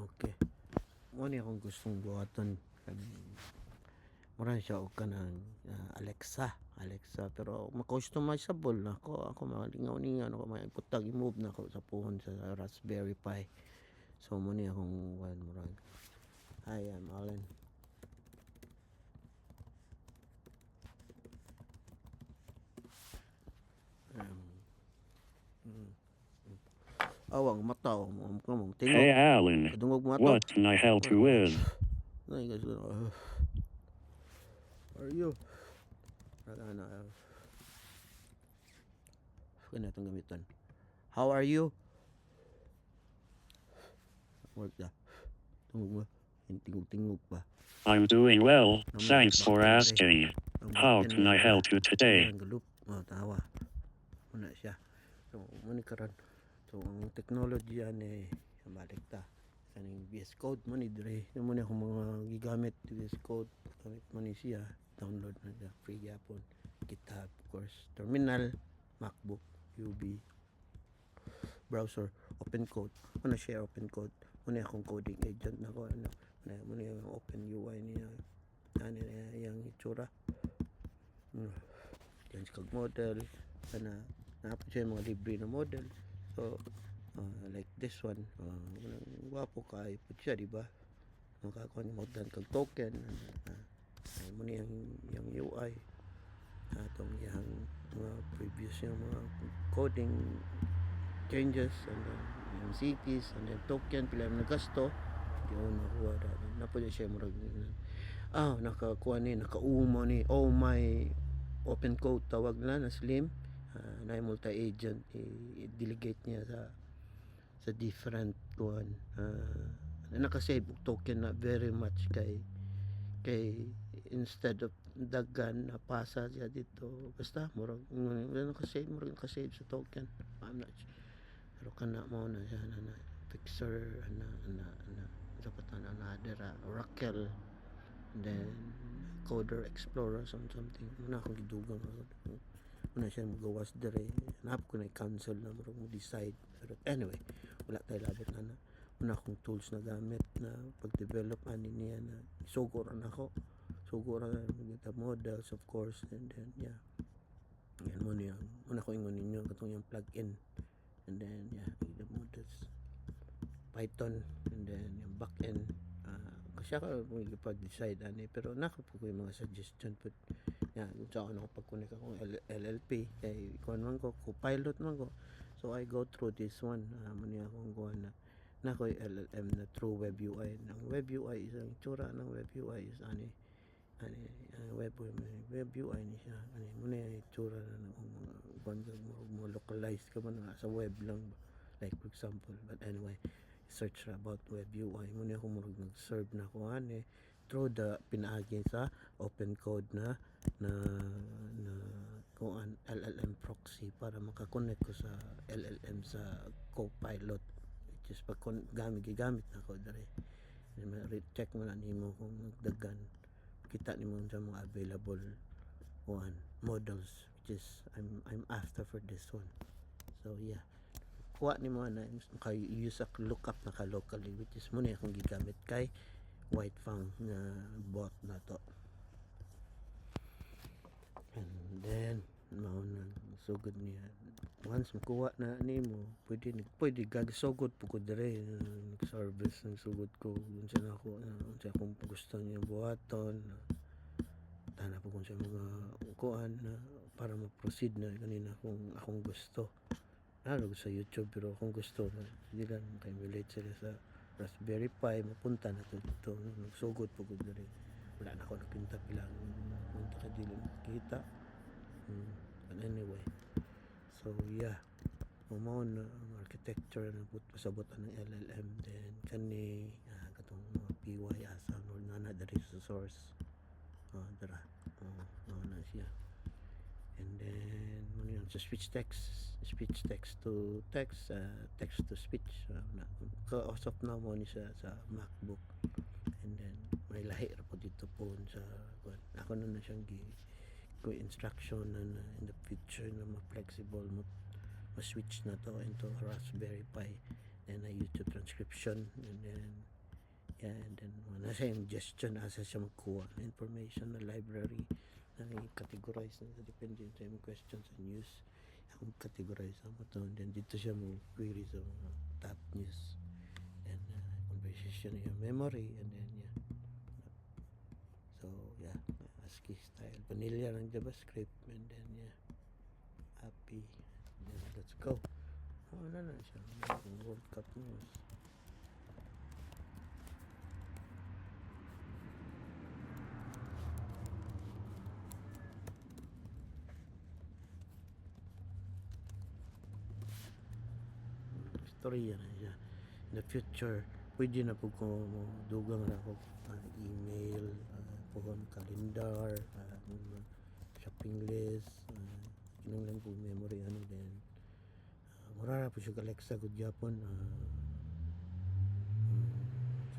Okay. Mo ni akong gustong buhaton. Mura siya og kanang Alexa pero ma-customizable na ako malingaw-lingaw ako maiputag i-move na ako sa phone sa Raspberry Pi. So mo ni akong murag. Hi, I'm Allen. Awang mata mo tingog. Hey Alan, Kadungog mata. what can I help you with? Nay guys. Are you? Kaya itong gamitan. How are you? Work na. Tungog mo. Tingog pa. I'm doing well, thanks for asking. How can I help you today? Tawa. Muna siya. So, muna karon. So, ang technology yan balik ta. Kaning VS Code mo ni dire. Yung muna akong mga gigamit VS Code. Gamit mo ni siya. Download na siya. Free yapon. GitHub, of course. Terminal, MacBook, UB, browser, open code. Muna share open code. Muna akong coding agent na ko. Muna yung open UI niya. Yung itsura. Yan kag model. Naapos siya yung mga libre na model. So, like this one. Wapo kayo po siya, diba? Makakuha ni model kag token. Muna yung UI. Itong yung mga previous yung mga coding changes and then yung cities and then token pila yung nagasto yun nakuha dati napo siya murag nakakuha ni nakauma ni my open code tawag na slim na multi-agent i-delegate niya sa different one nakasave token na very much kay instead of dagan na pasa siya dito basta murag nakasave sa token. I'm not sure pero kana mo na siya na fixer dapat na another Oracle then Coder Explorer something muna akong gidugang muna siya magawas dire nap ko na cancel na murag mo decide pero anyway wala tayo labot na muna akong tools na gamit na pag-develop ani niya na suguran ako suguran the models of course and then yan mo niya muna ko ingon ninyo katong yung plug-in and then the models Python and then yung back-end kasi ako pag-decide ani pero nakapo ko yung mga suggestion put kung saan ako pag-connect akong LLP kay kuan man ko pilot man ko so I go through this one muna akong kuan na ko LLM na through web UI ng web UI isang tsura ng web UI is web UI ni siya muna yung tsura na mo localize ka man sa web lang like for example but anyway search about web UI muna ako nag-serve na ko through the pinaagi sa open code na kuan LLM proxy para makakonect ko sa LLM sa Copilot which is pag gamit na ko dere check mo na nimo kung nagdagan kita nimo sa mga available models which is I'm after for this one so yeah kuha nimo na use a lookup na ka locally which is muna akong gigamit kay Whitefang na bot na to and then mao na sugod niya once makuha na nimo pwede gagisugod po ko dire service ng sugod ko unsa na ako unsa akong gusto niya buhaton tana po kung sa mga kuan na para ma-proceed na kanina kung akong gusto nalog sa YouTube pero kung gusto hindi lang kay relate sila sa Raspberry Pi mapunta na to dito nagsugod po ko dire wala na ako nakita bilang punta ka dili makita but anyway so yeah mao na ang architecture na pasabot ng LLM then kani katong mga PY asa na diri sa source dara na siya and then yun sa speech text to text text to speech kausap na mo ni sa MacBook and then may lahi ra po dito po sa ako na siyang ko instruction na in the future na ma-flexible ma-switch na to into Raspberry Pi and a YouTube transcription and then Yeah, and then nasa yung gestion asa siya magkuha ng information na library na i-categorize na depende sa yung questions and news akong categorize ang ito and then dito siya mo query sa mga top news and conversation yung memory and then yeah so yeah ASCII style vanilla ng JavaScript and then yeah happy and then let's go na siya World Cup news. Storya na siya in the future pwede na po ko dugang na ako email pohon calendar shopping list kinang lang po memory ano din mura na po siya Alexa good Japon sa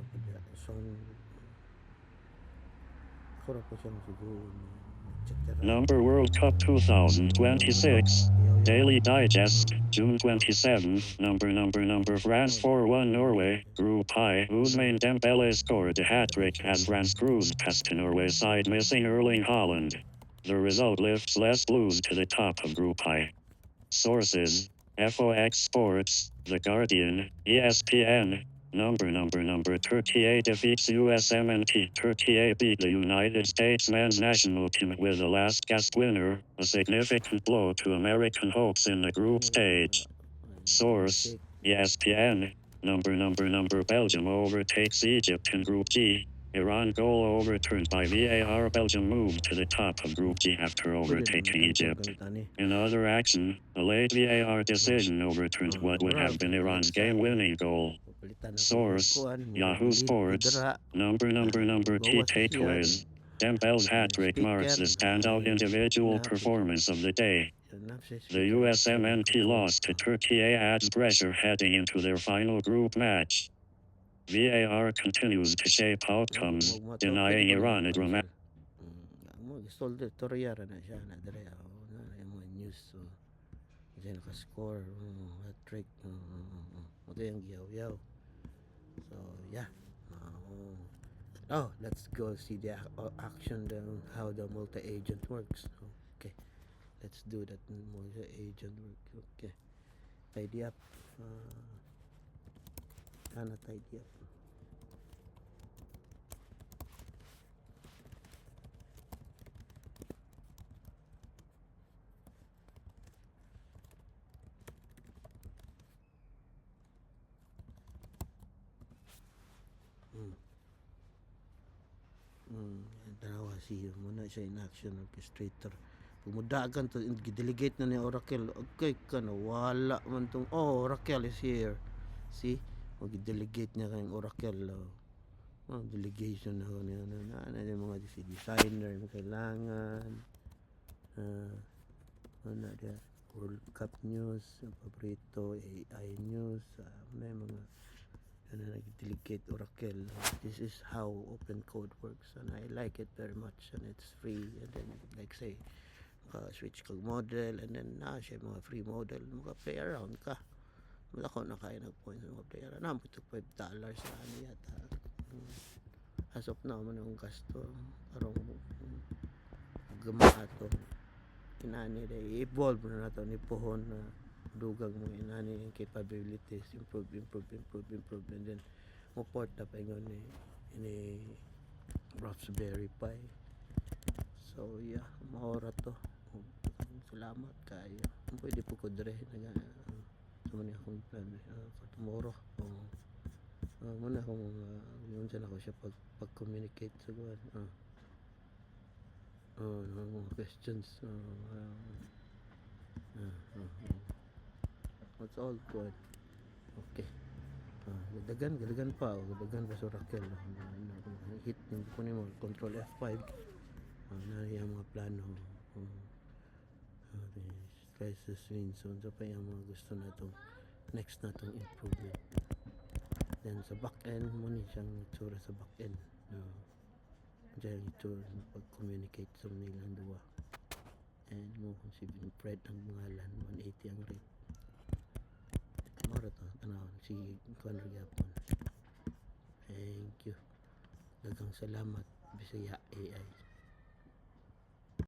pwede song ako na po siya siguro Number World Cup 2026. Daily Digest, June 27. Number France 4-1 Norway. Group I. Ousmane Dembele scored a hat-trick as France cruised past the Norway side missing Erling Haaland. The result lifts Les Blues to the top of Group I. Sources: FOX Sports, The Guardian, ESPN. Number 38 defeats USMNT. Turkey beat the United States men's national team with the last gasp winner, a significant blow to American hopes in the group stage. Source: ESPN. Number Belgium overtakes Egypt in Group G. Iran goal overturned by VAR. Belgium moved to the top of Group G after overtaking Egypt. In other action, a late VAR decision overturned what would have been Iran's game-winning goal. Source: Yahoo Sports. Number key takeaways. Dembele's hat-trick marks the standout individual performance of the day. The USMNT loss to Turkey adds pressure heading into their final group match. VAR continues to shape outcomes, denying Iran a dramatic. Solder Torreira na siya na dire na mga news so diyan naka-score hat-trick ito yung yaw so yeah let's go see the action how the multi-agent works. Okay, let's do that multi-agent work. Okay, tidy up tidy up. Tanawa siya muna siya in action orchestrator pumudagan to delegate na ni Oracle okay ka na wala man tong Oracle is here see mag-delegate niya kayong Oracle delegation na yung mga designer na kailangan dia World Cup news paborito AI news may mga nag-delegate Oracle. This is how open code works and I like it very much and it's free and then like say switch kag model and then siya mga free model maka-play around ka wala ko na kaya nag-points mga play around na $5 sa ano yata as of now man ang gasto karong gama to inani i-evolve na nato ni pohon na dugang mo inani yung capabilities improve and then mo port na pa yun ni Raspberry Pi so yeah maora to salamat kayo pwede po ko dire naman akong plan for tomorrow muna akong yun dyan ako siya pag-communicate sa guwan mga questions it's all good okay gadagan pa sa Oracle hit yung kunin mo control F5 na yung mga plano crisis win so pa yung mga gusto na itong next na itong improvement then sa back end mo ni siyang itsura sa back end dyan itsura pag-communicate sa nilang dua and mo si Fred ang ngalan 180 ang rate mara to tanaw si Conor Gapon thank you Salamat Bisaya AI.